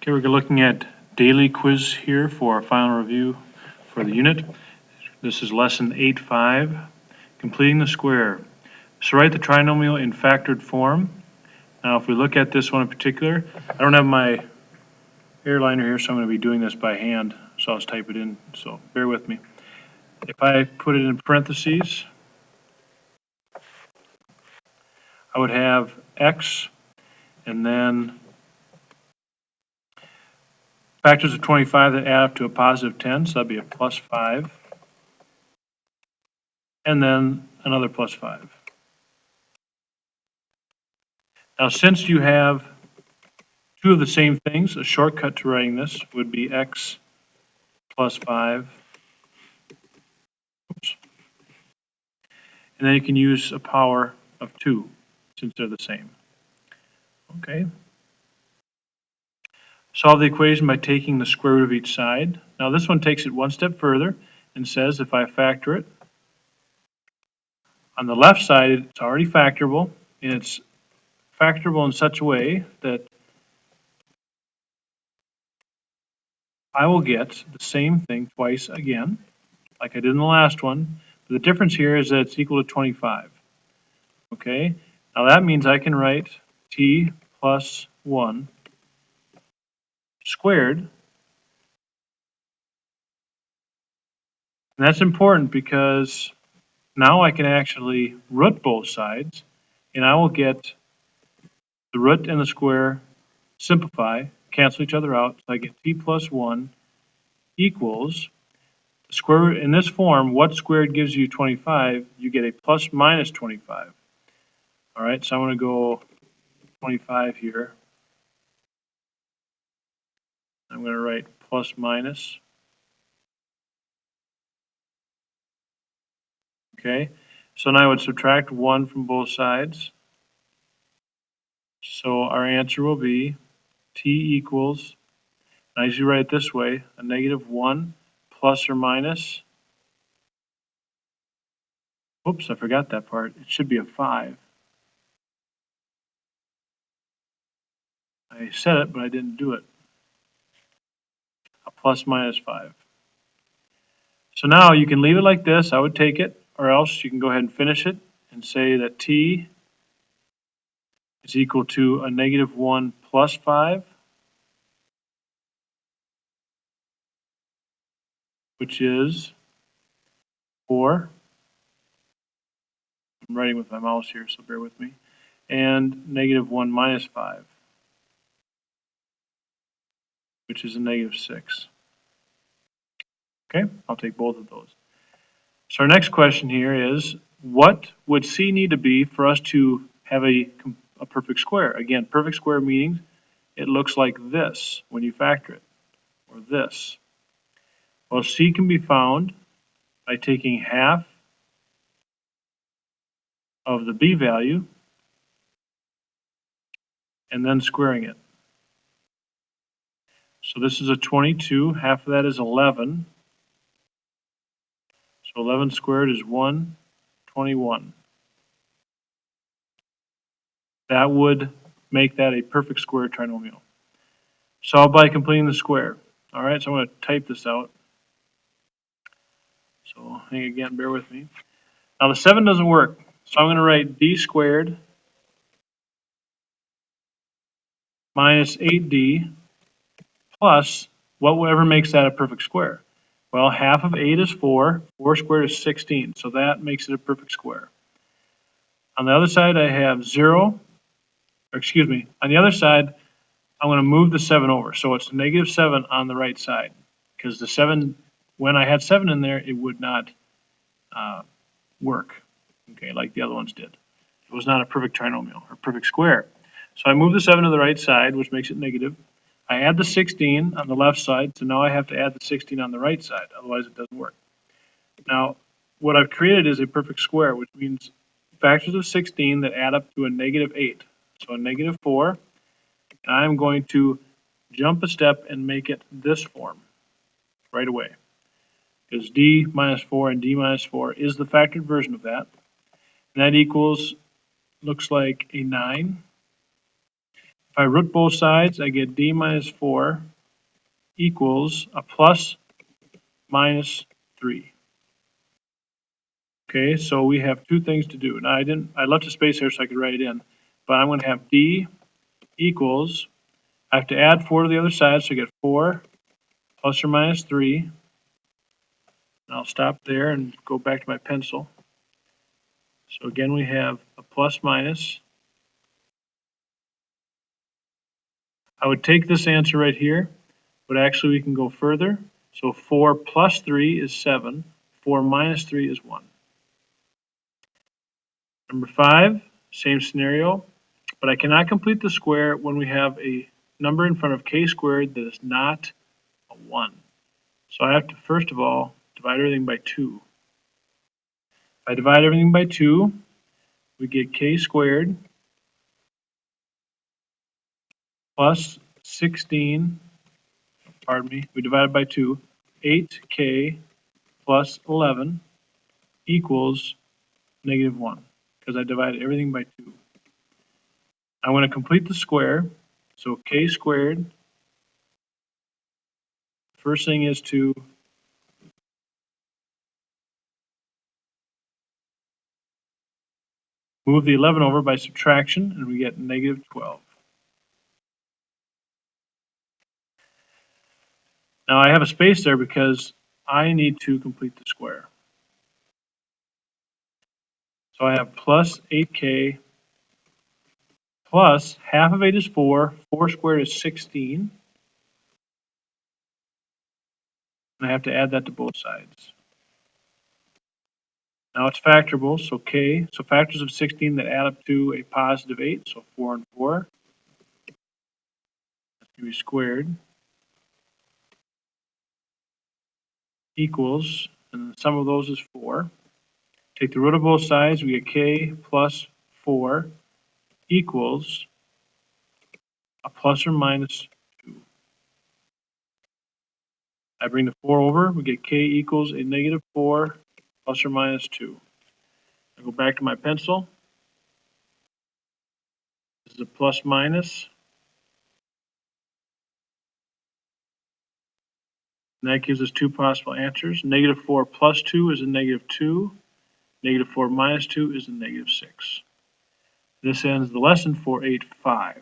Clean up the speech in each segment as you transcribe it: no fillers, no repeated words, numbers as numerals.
Okay, we're looking at daily quiz here for our final review for the unit. This is lesson 8.5, completing the square. So write the trinomial in factored form. Now if we look at this one in particular, I don't have my airliner here, so I'm going to be doing this by hand, so I'll just type it in, so bear with me. If I put it in parentheses, I would have x and then factors of 25 that add up to a positive 10, so that'd be a plus 5, and then another plus 5. Now, since you have two of the same things, a shortcut to writing this would be x plus 5. Oops. And then you can use a power of 2 since they're the same. Okay. Solve the equation by taking the square root of each side. Now this one takes it one step further and says if I factor it, on the left side it's already factorable, and it's factorable in such a way that I will get the same thing twice again, like I did in the last one. But the difference here is that it's equal to 25. Okay, now that means I can write t plus 1 squared. And that's important because now I can actually root both sides, and I will get the root and the square simplify, cancel each other out. So I get t plus 1 equals the square root. In this form, what squared gives you 25? You get a plus minus 25. All right, so I'm going to go 25 here. I'm going to write plus minus. Okay, so now I would subtract 1 from both sides. So our answer will be t equals, I usually write it this way, a negative 1 plus or minus. Oops, I forgot that part. It should be a 5. I said it, but I didn't do it. A plus minus 5. So now you can leave it like this. I would take it, or else you can go ahead and finish it and say that t is equal to a negative 1 plus 5, which is 4. I'm writing with my mouse here, so bear with me. And negative 1 minus 5, which is a negative 6. Okay, I'll take both of those. So our next question here is, what would C need to be for us to have a perfect square? Again, perfect square meaning it looks like this when you factor it, or this. Well, C can be found by taking half of the B value and then squaring it. So this is a 22, half of that is 11. So 11 squared is 121. That would make that a perfect square trinomial. Solve by completing the square. All right, so I'm going to type this out. So hang again, bear with me. Now the 7 doesn't work, so I'm going to write d squared minus 8d plus whatever makes that a perfect square. Well, half of 8 is 4. 4 squared is 16, so that makes it a perfect square. On the other side, I have 0, or excuse me, on the other side, I'm going to move the 7 over. So it's negative 7 on the right side, because the 7, when I had 7 in there, it would not work, okay, like the other ones did. It was not a perfect trinomial or perfect square. So I move the 7 to the right side, which makes it negative. I add the 16 on the left side, so now I have to add the 16 on the right side, otherwise it doesn't work. Now, what I've created is a perfect square, which means factors of 16 that add up to a negative 8. So a negative 4, and I'm going to jump a step and make it this form right away. Because d minus 4 and d minus 4 is the factored version of that. And that equals, looks like a 9. If I root both sides, I get d minus 4 equals a plus minus 3. Okay, so we have two things to do. Now I left a space here so I could write it in, but I'm going to have d equals, I have to add 4 to the other side, so I get 4 plus or minus 3. And I'll stop there and go back to my pencil. So again, we have a plus minus. I would take this answer right here, but actually we can go further. So 4 plus 3 is 7. 4 minus 3 is 1. Number 5, same scenario, but I cannot complete the square when we have a number in front of k squared that is not a 1. So I have to, first of all, divide everything by 2. If I divide everything by 2, we get k squared plus 16, pardon me, we divide it by 2, 8k plus 11 equals negative 1, because I divided everything by 2. I want to complete the square, so k squared, first thing is to move the 11 over by subtraction, and we get negative 12. Now I have a space there because I need to complete the square. So I have plus 8k plus half of 8 is 4. 4 squared is 16. And I have to add that to both sides. Now it's factorable, so k, so factors of 16 that add up to a positive 8, so 4 and 4. That's going to be squared. Equals, and the sum of those is 4. Take the root of both sides, we get k plus 4 equals a plus or minus 2. I bring the 4 over, we get k equals a negative 4 plus or minus 2. I go back to my pencil. This is a plus minus. And that gives us two possible answers. Negative 4 plus 2 is a negative 2. Negative 4 minus 2 is a negative 6. This ends the lesson for 8.5.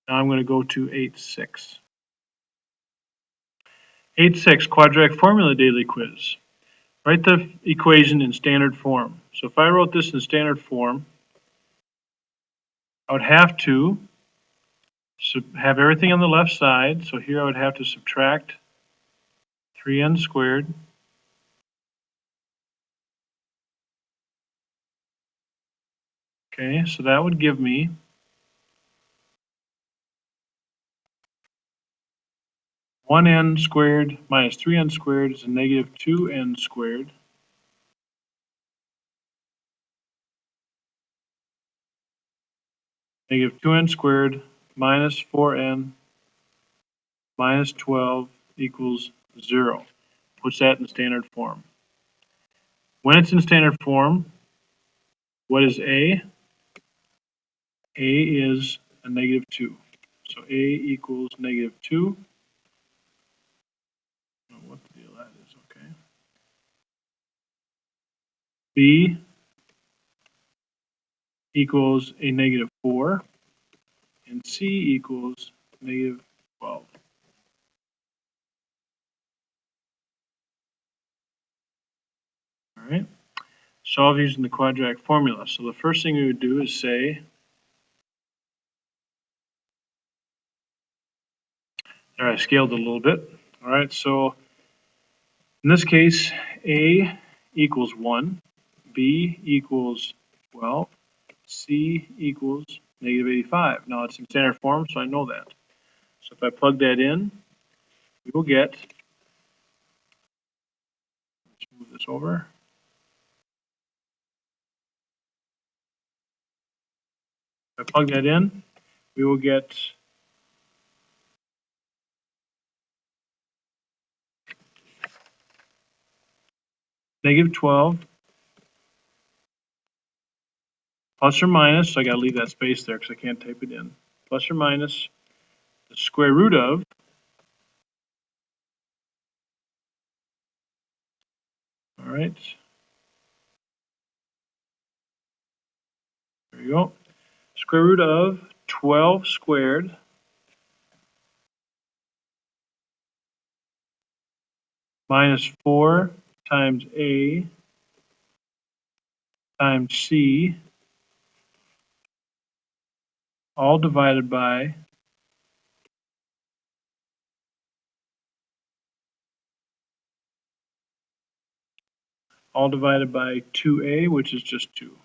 Now I'm going to go to 8.6. 8.6, quadratic formula daily quiz. Write the equation in standard form. So if I wrote this in standard form, I would have to have everything on the left side. So here I would have to subtract 3n squared. Okay, so that would give me 1n squared minus 3n squared is a negative 2n squared. Negative 2n squared minus 4n minus 12 equals 0. Puts that in standard form. When it's in standard form, what is A? A is a negative 2. So A equals negative 2. I don't know what the deal that is, okay. B equals a negative 4. And C equals negative 12. All right. Solve using the quadratic formula. So the first thing we would do is say, there I scaled it a little bit. All right, so in this case, A equals 1, B equals 12, C equals negative 85. Now it's in standard form, so I know that. So if I plug that in, we will get, let's move this over. If I plug that in, we will get negative 12 plus or minus, so I got to leave that space there because I can't type it in. plus or minus the square root of, all right, there you go, square root of 12 squared minus 4 times A times C, all divided by all divided by 2A, which is just 2.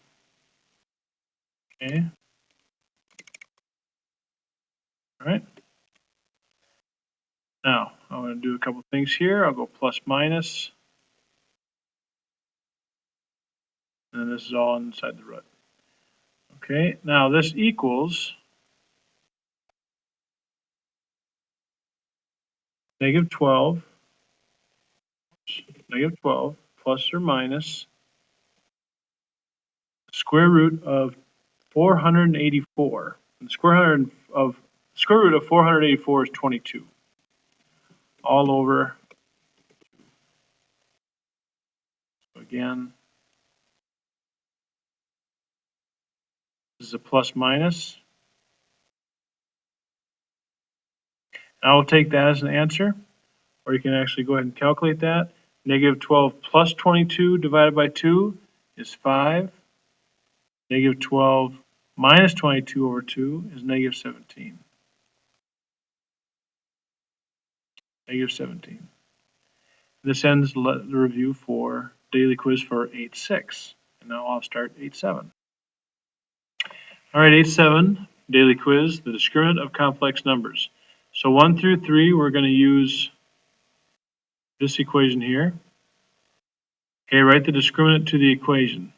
Okay. All right. Now, I'm going to do a couple things here. I'll go plus minus, and this is all inside the root. Okay. Now, this equals negative 12 plus or minus square root of 484. And the square root of 484 is 22. All over. So again, this is a plus minus. I will take that as an answer, or you can actually go ahead and calculate that. Negative 12 plus 22 divided by 2 is 5. Negative 12 minus 22 over 2 is negative 17. Negative 17. This ends the review for daily quiz for 8.6. And now I'll start 8.7. All right, 8.7, daily quiz, the discriminant of complex numbers. So 1 through 3, we're going to use this equation here. Okay, write the discriminant to the equation.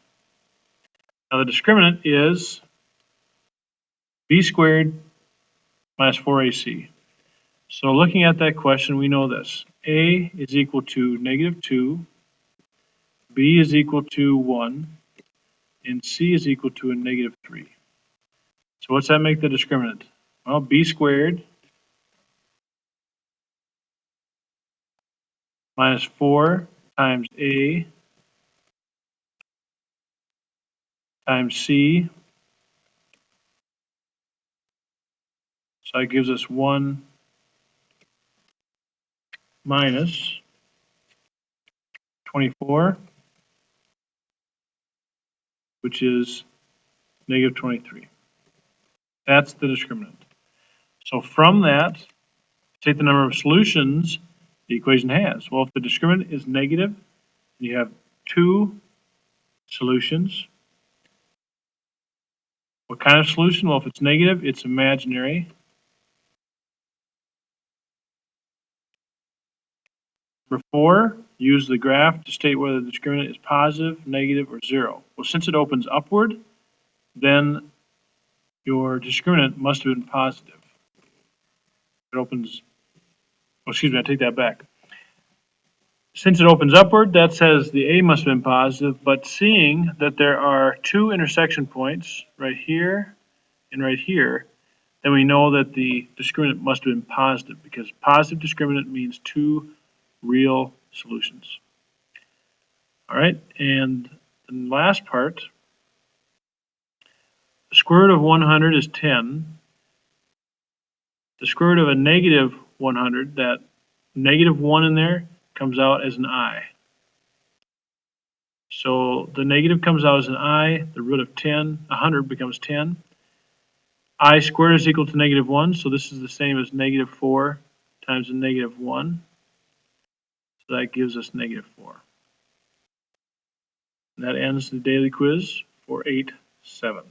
Now the discriminant is b squared minus 4ac. So looking at that question, we know this. A is equal to negative 2, B is equal to 1, and C is equal to a negative 3. So what's that make the discriminant? Well, b squared minus 4 times A times C. So that gives us 1 minus 24, which is negative 23. That's the discriminant. So from that, take the number of solutions the equation has. Well, if the discriminant is negative, you have 2 solutions. What kind of solution? Well, if it's negative, it's imaginary. Number 4, use the graph to state whether the discriminant is positive, negative, or 0. Well, since it opens upward, then your discriminant must have been positive. It opens, oh, excuse me, I take that back. Since it opens upward, that says the A must have been positive, but seeing that there are 2 intersection points right here and right here, then we know that the discriminant must have been positive, because positive discriminant means 2 real solutions. All right, and the last part, the square root of 100 is 10. The square root of a negative 100, that negative 1 in there, comes out as an I. So the negative comes out as an I, the root of 10, 100 becomes 10. I squared is equal to negative 1, so this is the same as negative 4 times a negative 1. So that gives us negative 4. And that ends the daily quiz for 8.7.